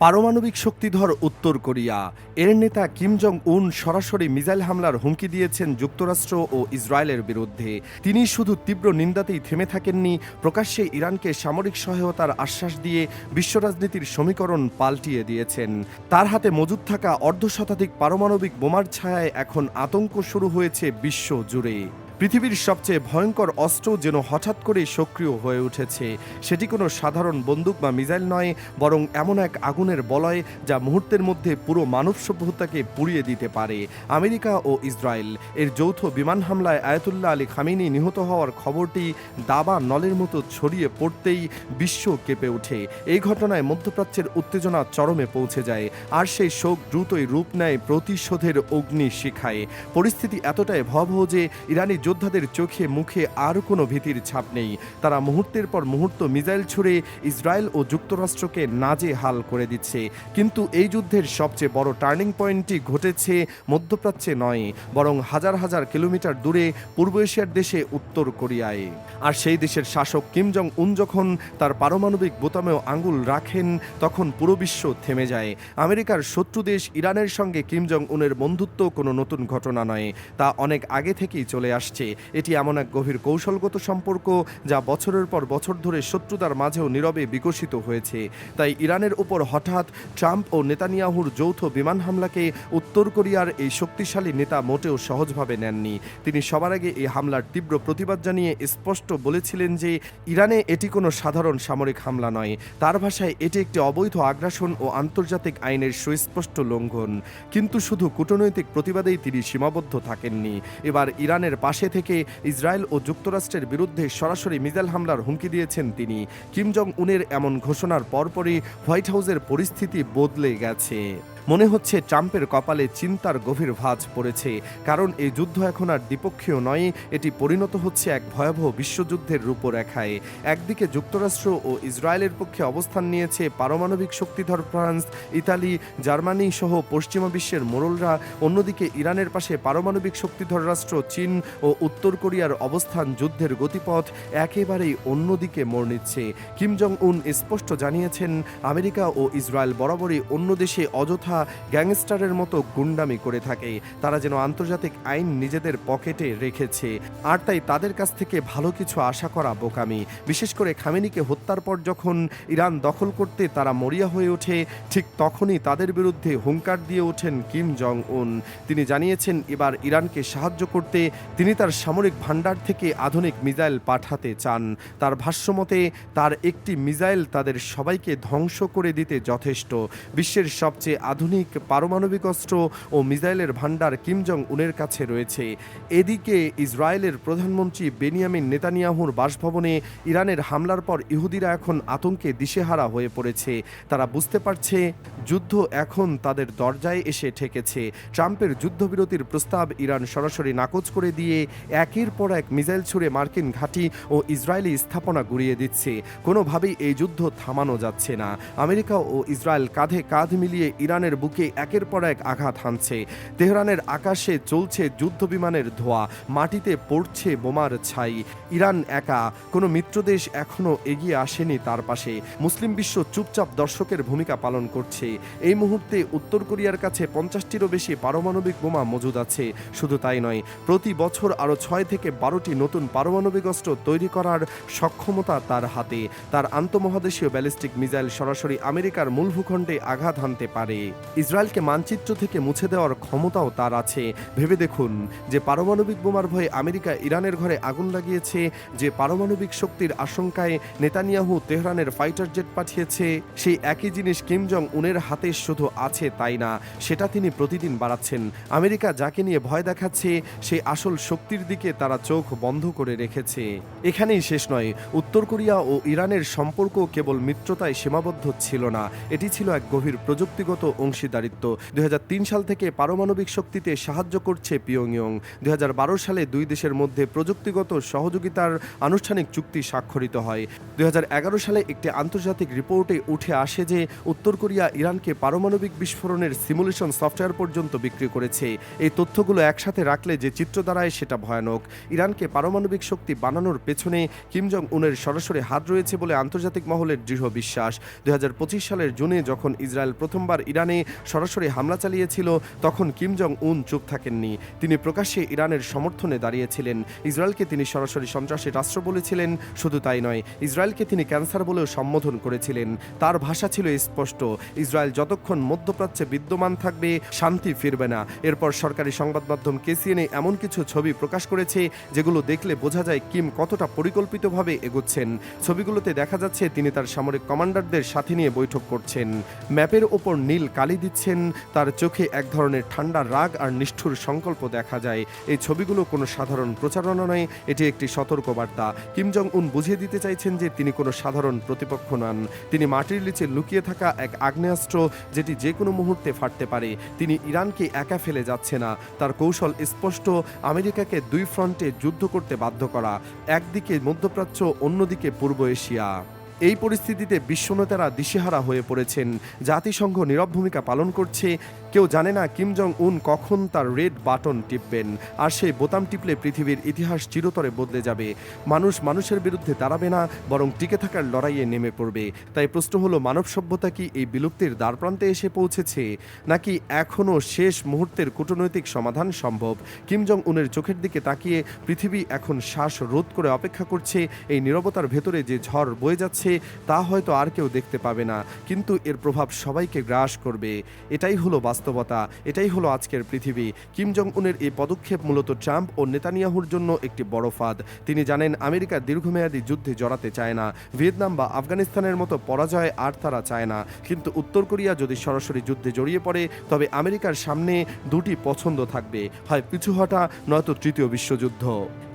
পারমাণবিক শক্তিধর উত্তর কোরিয়া। এর নেতা কিম জং উন সরাসরি মিসাইল হামলার হুমকি দিয়েছেন যুক্তরাষ্ট্র ও ইসরায়েলের বিরুদ্ধে। তিনি শুধু তীব্র নিন্দাতেই থেমে থাকেননি, প্রকাশ্যে ইরানকে সামরিক সহায়তার আশ্বাস দিয়ে বিশ্ব রাজনীতির সমীকরণ পাল্টিয়ে দিয়েছেন। তার হাতে মজুদ থাকা অর্ধশতাধিক পারমাণবিক বোমার ছায়ায় এখন আতঙ্ক শুরু হয়েছে বিশ্ব জুড়ে। পৃথিবীর সবচেয়ে ভয়ঙ্কর অস্ত্র যেন হঠাৎ করে সক্রিয় হয়ে উঠেছে। সেটি কোনো সাধারণ বন্দুক বা মিসাইল নয়, বরং এমন এক আগুনের বলয় যা মুহূর্তের মধ্যে পুরো মানব সভ্যতাকে পুড়িয়ে দিতে পারে। আমেরিকা ও ইসরায়েল এর যৌথ বিমান হামলায় আয়াতুল্লাহ আলী খামেনি নিহত হওয়ার খবরটি দাবা নলের মতো ছড়িয়ে পড়তেই বিশ্ব কেঁপে ওঠে। এই ঘটনায় মধ্যপ্রাচ্যের উত্তেজনা চরমে পৌঁছে যায়, আর সেই শোক দ্রুতই রূপ নেয় প্রতিশোধের অগ্নি শিখায়। পরিস্থিতি এতটাই ভয়াবহ যে ইরানি যোদ্ধাদের চোখে মুখে আর কোনো ভীতির ছাপ নেই। তারা মুহূর্তের পর মুহূর্ত মিসাইল ছুড়ে ইসরায়েল ও যুক্তরাষ্ট্রকে নাজেহাল করে দিচ্ছে। কিন্তু এই যুদ্ধের সবচেয়ে বড় টার্নিং পয়েন্টটি ঘটেছে মধ্যপ্রাচ্যে নয়, বরং হাজার হাজার কিলোমিটার দূরে পূর্ব এশিয়ার দেশে উত্তর কোরিয়ায়। আর সেই দেশের শাসক কিম জং উন যখন তার পারমাণবিক বোতামেও আঙুল রাখেন, তখন পুরো বিশ্ব থেমে যায়। আমেরিকার শত্রু দেশ ইরানের সঙ্গে কিম জং উনের বন্ধুত্ব কোনো নতুন ঘটনা নয়, তা অনেক আগে থেকেই চলে আসছে। এটি এমন এক গভীর কৌশলগত সম্পর্ক যা বছরের পর বছর ধরে শত্রুতার মাঝেও নীরবে বিকশিত হয়েছে। তাই ইরানের উপর হঠাৎ ট্রাম্প ও নেতানিয়াহুর যৌথ বিমান হামলাকে উত্তর কোরিয়ার এই শক্তিশালী নেতা মোটেও সহজভাবে নেননি। তিনি সবার আগে এই হামলার তীব্র প্রতিবাদ জানিয়ে স্পষ্ট বলেছিলেন যে ইরানে এটি কোনো সাধারণ সামরিক হামলা নয়। তার ভাষায় এটি একটি অবৈধ আগ্রাসন ও আন্তর্জাতিক আইনের সুস্পষ্ট লঙ্ঘন। কিন্তু শুধু কূটনৈতিক প্রতিবাদেই তিনি সীমাবদ্ধ থাকেননি। এবার ইরানের পাশে থেকে ইসরায়েল ও যুক্তরাষ্ট্রের বিরুদ্ধে সরাসরি মিসাইল হামলার হুমকি দিয়েছেন তিনি। কিম জং উনের এমন ঘোষণার পরপরই হোয়াইট হাউসের পরিস্থিতি বদলে গেছে। মনে হচ্ছে ট্রাম্পের কপালে চিন্তার গভীর ভাঁজ পড়েছে, কারণ এই যুদ্ধ এখন আর দ্বিপক্ষীয় নয়, এটি পরিণত হচ্ছে এক ভয়াবহ বিশ্বযুদ্ধের রূপরেখায়। একদিকে যুক্তরাষ্ট্র ও ইসরায়েলের পক্ষে অবস্থান নিয়েছে পারমাণবিক শক্তিধর ফ্রান্স, ইতালি, জার্মানি সহ পশ্চিমা বিশ্বের মোড়লরা। অন্যদিকে ইরানের পাশে পারমাণবিক শক্তিধর রাষ্ট্র চীন ও উত্তর কোরিয়ার অবস্থান যুদ্ধের গতিপথ একেবারেই অন্যদিকে মোড় নিচ্ছে। কিম জং উন স্পষ্ট জানিয়েছেন, আমেরিকা ও ইসরায়েল বরাবরই অন্য দেশে অযথা গ্যাংস্টারের মতো গুন্ডামি করে থাকে। তারা যেন আন্তর্জাতিক আইন নিজেদের পকেটে রেখেছে, আর তাই তাদের কাছ থেকে ভালো কিছু আশা করা বোকামি। বিশেষ করে খামেনিকে হত্যার পর যখন ইরান দখল করতে তারা মরিয়া হয়ে ওঠে, ঠিক তখনই তাদের বিরুদ্ধে হুঙ্কার দিয়ে ওঠেন কিম জং উন। তিনি জানিয়েছেন এবার ইরানকে সাহায্য করতে তিনি তার সামরিক ভান্ডার থেকে আধুনিক মিসাইল পাঠাতে চান। তার ভাষ্যমতে তার একটি মিসাইল তাদের সবাইকে ধ্বংস করে দিতে যথেষ্ট। বিশ্বের সবচেয়ে আধুনিক পারমাণবিক অস্ত্র ও মিসাইলের ভান্ডার কিম জং উনের কাছে রয়েছে। এদিকে ইসরায়েলের প্রধানমন্ত্রী বেনিয়ামিন নেতানিয়াহুর বাসভবনে ইরানের হামলার পর ইহুদিরা এখন আতঙ্কে দিশেহারা হয়ে পড়েছে। তারা বুঝতে পারছে যুদ্ধ এখন তাদের দরজায় এসে ঠেকেছে। ট্রাম্পের যুদ্ধবিরতির প্রস্তাব ইরান সরাসরি নাকচ করে দিয়ে একের পর এক মিসাইল ছুড়ে মার্কিন ঘাঁটি ও ইসরায়েলি স্থাপনা গুঁড়িয়ে দিচ্ছে। কোনোভাবেই এই যুদ্ধ থামানো যাচ্ছে না। আমেরিকা ও ইসরায়েল কাঁধে কাঁধ মিলিয়ে ইরানের বুকে একের পর এক আঘাত হানছে। তেহরানের আকাশে চলছে যুদ্ধবিমানের ধোঁয়া, মাটিতে পড়ছে বোমার ছাই। ইরান একা, কোনো মিত্রদেশ এখনও এগিয়ে আসেনি তার পাশে। মুসলিম বিশ্ব চুপচাপ দর্শকের ভূমিকা পালন করছে। এই মুহূর্তে উত্তর কোরিয়ার কাছে 50টিরও বেশি পারমাণবিক বোমা মজুদ আছে। শুধু তাই নয়, প্রতি বছর আরও 6 থেকে 12টি নতুন পারমাণবিক অস্ত্র তৈরি করার সক্ষমতা তার হাতে। তার আন্তঃমহাদেশীয় ব্যালিস্টিক মিসাইল সরাসরি আমেরিকার মূল ভূখণ্ডে আঘাত হানতে পারে। ইসরায়েলকে মানচিত্র থেকে মুছে দেওয়ার ক্ষমতাও তার আছে। ভেবে দেখুন, যে পারমাণবিক বোমার ভয়ে আমেরিকা ইরানের ঘরে আগুন লাগিয়েছে, যে পারমাণবিক শক্তির আশঙ্কায় নেতানিয়াহু তেহরানের ফাইটার জেট পাঠিয়েছে, সেই একই জিনিস কিম জং উনের হাতে শুধু আছে তাই না, সেটা তিনি প্রতিদিন বাড়াচ্ছেন। আমেরিকা যাকে নিয়ে ভয় দেখাচ্ছে, সেই আসল শক্তির দিকে তারা চোখ বন্ধ করে রেখেছে। এখানেই শেষ নয়, উত্তর কোরিয়া ও ইরানের সম্পর্ক কেবল মিত্রতায় সীমাবদ্ধ ছিল না, এটি ছিল এক গভীর প্রযুক্তিগত অংশ অংশীদারিত্ব। 2003 সাল থেকে পারমাণবিক শক্তিতে সাহায্য করছে পিয়ংইয়ং। 2012 সালে দুই দেশের মধ্যে প্রযুক্তিগত সহযোগিতার আনুষ্ঠানিক চুক্তি স্বাক্ষরিত হয়। 2011 সালে একটি আন্তর্জাতিক রিপোর্টে উঠে আসে যে উত্তর কোরিয়া ইরানকে পারমাণবিক বিস্ফোরণের সিমুলেশন সফটওয়্যার পর্যন্ত বিক্রি করেছে। এই তথ্যগুলো একসাথে রাখলে যে চিত্র দাঁড়ায় সেটা ভয়ানক। ইরানকে পারমাণবিক শক্তি বানানোর পেছনে কিম জং উনের সরাসরি হাত রয়েছে বলে আন্তর্জাতিক মহলের দৃঢ় বিশ্বাস। 2025 সালের জুনে যখন ইসরায়েল প্রথমবার ইরানে সরাসরি হামলা চালিয়েছিল, তখন কিম জং উন চুপ থাকেননি। তিনি প্রকাশ্যে ইরানের সমর্থনে দাঁড়িয়েছিলেন। ইসরায়েলকে তিনি সরাসরি সন্ত্রাসী রাষ্ট্র বলেছিলেন। শুধু তাই নয়, ইসরায়েলকে তিনি ক্যান্সার বলেও সম্বোধন করেছিলেন। তার ভাষা ছিল স্পষ্ট, ইসরায়েল যতক্ষণ মধ্যপ্রাচ্যে বিদ্যমান থাকবে শান্তি ফিরবে না। এরপর সরকারি সংবাদ মাধ্যম কেসিএনএ এমন কিছু ছবি প্রকাশ করেছে যেগুলো দেখলে বোঝা যায় কিম কতটা পরিকল্পিতভাবে এগোচ্ছেন। ছবিগুলোতে দেখা যাচ্ছে তিনি তার সামরিক কমান্ডারদের সাথে নিয়ে বৈঠক করছেন, ম্যাপের ওপর নীল কালি দিচ্ছেন, তার চোখে এক ধরনের ঠান্ডা রাগ আর নিষ্ঠুর সংকল্প দেখা যায়। এই ছবিগুলো কোনো সাধারণ প্রচারণা নয়, এটি একটি সতর্কবার্তা। কিম জং উন বুঝিয়ে দিতে চাইছেন যে তিনি কোনো সাধারণ প্রতিপক্ষ নন। তিনি মাটির নিচে লুকিয়ে থাকা এক আগ্নেয়াস্ত্র, যেটি যে কোনো মুহূর্তে ফাটতে পারে। তিনি ইরানকে একা ফেলে যাচ্ছে না। তার কৌশল স্পষ্ট, আমেরিকাকে দুই ফ্রন্টে যুদ্ধ করতে বাধ্য করা, একদিকে মধ্যপ্রাচ্য, অন্যদিকে পূর্ব এশিয়া। এই পরিস্থিতিতে বিশ্বনেতারা দিশেহারা হয়ে পড়েছেন। জাতিসংঘ নীরব ভূমিকা পালন করছে। কেউ জানে না কিম জং উন কখন তার রেড বাটন টিপবেন, আর সেই বোতাম টিপলে পৃথিবীর ইতিহাস চিরতরে বদলে যাবে। মানুষ মানুষের বিরুদ্ধে দাঁড়াবে না, বরং টিকে থাকার লড়াইয়ে নেমে পড়বে। তাই প্রশ্ন হলো, মানব সভ্যতা কি এই বিলুপ্তির দ্বারপ্রান্তে এসে পৌঁছেছে, নাকি এখনও শেষ মুহূর্তের কূটনৈতিক সমাধান সম্ভব? কিম জং উনের চোখের দিকে তাকিয়ে পৃথিবী এখন শ্বাস রোধ করে অপেক্ষা করছে। এই নীরবতার ভেতরে যে ঝড় বয়ে যাচ্ছে তা হয়তো আর কেউ দেখতে পাবে না, কিন্তু এর প্রভাব সবাইকে গ্রাস করবে। এটাই হলো বাস্তবতা, এটাই হলো আজকের পৃথিবী। কিম জং উনের এই পদক্ষেপ মূলত ট্রাম্প ও নেতানিয়াহুর জন্য একটি বড় ফাঁদ। তিনি জানেন আমেরিকা দীর্ঘমেয়াদী যুদ্ধে জড়াতে চায় না, ভিয়েতনাম বা আফগানিস্তানের মতো পরাজয় আর তারা চায় না। কিন্তু উত্তর কোরিয়া যদি সরাসরি যুদ্ধে জড়িয়ে পড়ে, তবে আমেরিকার সামনে দুটি পছন্দ থাকবে, হয় পিছু হটা, নয়তো তৃতীয় বিশ্বযুদ্ধ।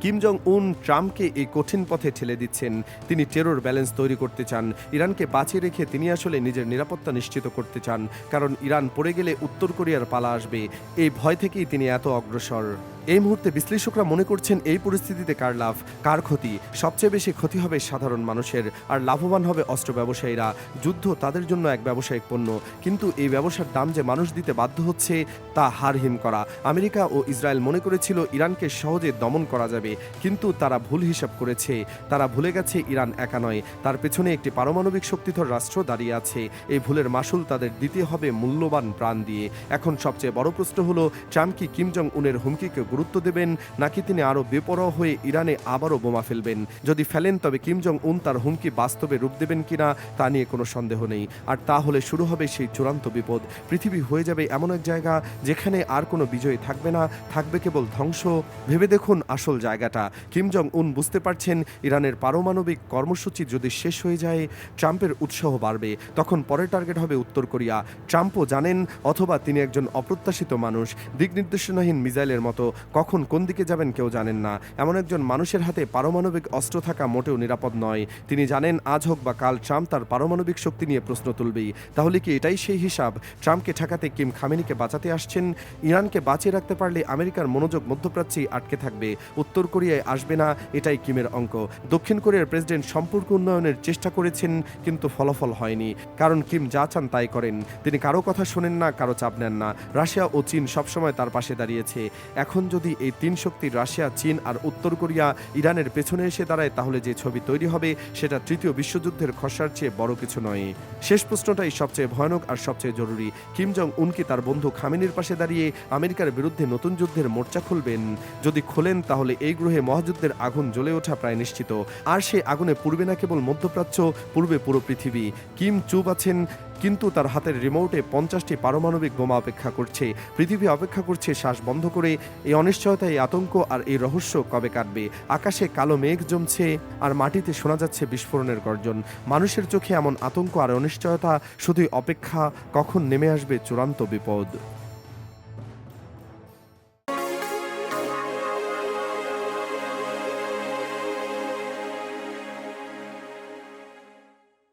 কিম জং উন ট্রাম্পকে এই কঠিন পথে ঠেলে দিচ্ছেন। তিনি টেরর ব্যালেন্স তৈরি করতে চান। ইরানকে বাঁচিয়ে রেখে তিনি আসলে নিজের নিরাপত্তা নিশ্চিত করতে চান, কারণ ইরান পড়ে গেলে উত্তর কোরিয়ার পালা আসবে। এই ভয় থেকেই তিনি এত অগ্রসর। এই মুহূর্তে বিশ্লেষকরা মনে করছেন এই পরিস্থিতিতে কার লাভ, কার ক্ষতি? সবচেয়ে বেশি ক্ষতি হবে সাধারণ মানুষের, আর লাভবান হবে অস্ত্র ব্যবসায়ীরা। যুদ্ধ তাদের জন্য এক ব্যবসায়িক পণ্য, কিন্তু এই ব্যবসার দাম যে মানুষ দিতে বাধ্য হচ্ছে তা হারহিম করা। আমেরিকা ও ইসরায়েল মনে করেছিল ইরানকে সহজে দমন করা যাবে, কিন্তু তারা ভুল হিসাব করেছে। তারা ভুলে গেছে ইরান একা নয়, তার পেছনে একটি পারমাণবিক শক্তিধর রাষ্ট্র দাঁড়িয়ে আছে। এই ভুলের মাসুল তাদের দিতে হবে মূল্যবান প্রাণ দিয়ে। এখন সবচেয়ে বড় প্রশ্ন হলো, ট্রাম্প কি কিম জং উনের হুমকিকে গুরুত্ব দেবেন, নাকি তিনি আরও বেপরোয়া হয়ে ইরানে আবারও বোমা ফেলবেন? যদি ফেলেন, তবে কিম জং উন তার হুমকি বাস্তবে রূপ দেবেন কিনা তা নিয়ে কোনো সন্দেহ নেই। আর তা হলে শুরু হবে সেই চূড়ান্ত বিপদ। পৃথিবী হয়ে যাবে এমন এক জায়গা যেখানে আর কোনো বিজয়ী থাকবে না, থাকবে কেবল ধ্বংস। ভেবে দেখুন আসল জায়গাটা। কিম জং উন বুঝতে পারছেন, ইরানের পারমাণবিক কর্মসূচি যদি শেষ হয়ে যায়, ট্রাম্পের উৎসাহ বাড়বে। তখন পরের টার্গেট হবে উত্তর কোরিয়া। ট্রাম্পও জানেন, অথবা তিনি একজন অপ্রত্যাশিত মানুষ, দিক নির্দেশনাহীন মিসাইলের মতো। কখন কোন দিকে যাবেন কেউ জানেন না। এমন একজন মানুষের হাতে পারমাণবিক অস্ত্র থাকা মোটেও নিরাপদ নয়। তিনি জানেন আজ হোক বা কাল ট্রাম্প তার পারমাণবিক শক্তি নিয়ে প্রশ্ন তুলবেই। তাহলে কি এটাই সেই হিসাব? ট্রাম্পকে ঠেকাতে কিম খামেনিকে বাঁচাতে আসছেন। ইরানকে বাঁচিয়ে রাখতে পারলে আমেরিকার মনোযোগ মধ্যপ্রাচ্যেই আটকে থাকবে, উত্তর কোরিয়ায় আসবে না। এটাই কিমের অঙ্ক। দক্ষিণ কোরিয়ার প্রেসিডেন্ট সম্পর্ক উন্নয়নের চেষ্টা করেছেন, কিন্তু ফলাফল হয়নি, কারণ কিম যা চান তাই করেন। তিনি কারো কথা শোনেন না, কারো চাপ নেন না। রাশিয়া ও চীন সবসময় তার পাশে দাঁড়িয়েছে। এখন যদি এই তিন শক্তির রাশিয়া, চীন আর উত্তর কোরিয়া ইরানের পেছনে এসে দাঁড়ায়, তাহলে যে ছবি তৈরি হবে সেটা তৃতীয় বিশ্বযুদ্ধের খসড়ার চেয়ে বড় কিছু নয়। শেষ প্রশ্নটাই সবচেয়ে ভয়ানক আর সবচেয়ে জরুরি। কিম জং উন কি তার বন্ধু খামেনির পাশে দাঁড়িয়ে আমেরিকার বিরুদ্ধে নতুন যুদ্ধের মোর্চা খুলবেন? যদি খোলেন, তাহলে এই গ্রহে মহাযুদ্ধের আগুন জ্বলে ওঠা প্রায় নিশ্চিত। আর সেই আগুনে পুড়বে না কেবল মধ্যপ্রাচ্য, পূর্বে পুরো পৃথিবী। কিম চুপ আছেন, কিন্তু তার হাতের রিমোটে 50টি পারমাণবিক বোমা অপেক্ষা করছে। পৃথিবী অপেক্ষা করছে শ্বাস বন্ধ করে। এই অনিশ্চয়তা, এই আতঙ্ক আর এই রহস্য কবে কাটবে? আকাশে কালো মেঘ জমছে, আর মাটিতে শোনা যাচ্ছে বিস্ফোরণের গর্জন। মানুষের চোখে এমন আতঙ্ক আর অনিশ্চয়তা, শুধুই অপেক্ষা কখন নেমে আসবে চূড়ান্ত বিপদ।